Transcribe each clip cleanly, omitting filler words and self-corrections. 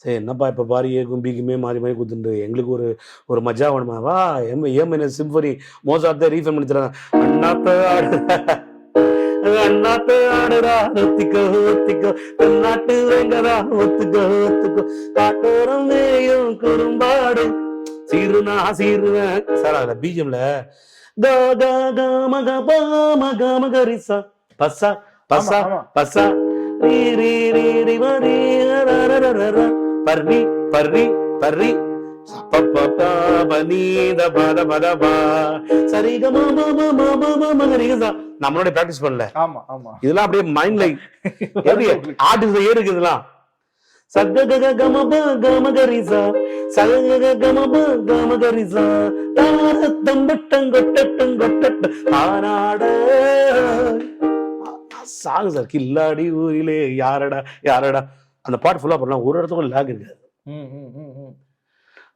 சரி என்னப்பா இப்போ பாரு ஏக்கும் பிக்குமே மாறி மாறி குத்துட்டு எங்களுக்கு ஒரு மஜா வேணுமாவா ஏன் சிம்பனி மோசாத்தை ரீஃபண்ட் பண்ணி தராங்க. அண்ணாத்த ஆடுறா ஒத்திக்கோ ஒத்திக்கோ தென்னாட்டு வேங்கடா ஒத்துக்கோ ஒத்துக்கோ காட்டோரம் மேயும் குறும்பாடு சீருனா சீருவேன் சார் அதுல பிஜிஎம்ல மகரிசா பசா பசா பசா பர்ரி பர்ரி பர்ரி நம்மளோட பிராக்டிஸ் பண்ணல. இதெல்லாம் அப்படியே மைண்ட்ல ஆர்டிஸ்ட் ஏருக்கு இதெல்லாம். சககமகரிசா சககமகரிசா சாங் சார் கில்லாடி ஊரிலே யாரடா யாரடா அந்த பாட்டு ஃபுல்லா பண்ணலாம். ஒரு இடத்துக்கும் லாக் இருக்காது.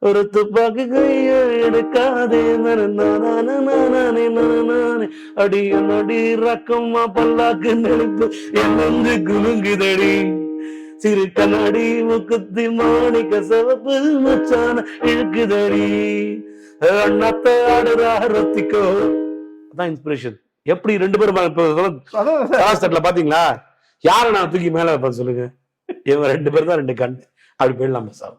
ஒரு துப்பாக்கி கைய எடுக்காதே அடி என்னடி ரக்கம்மா பல்லாக்கு நெளிப்பு என்னந்து குலுங்குதடி சிறு கண்ணாடி முக்குத்தி மாணிக்க சிவப்பு மச்சான இழுக்குதடி அண்ணாத்த ஆடுறா ரத்திக்கோ. அதான் இன்ஸ்பிரேஷன். எப்படி 2 பேரும் பாத்தீங்களா? யார நான் தூக்கி மேல சொல்லுங்க. இவங்க 2 பேர் தான் 2 கண். அப்படி போயிடலாம் சார்.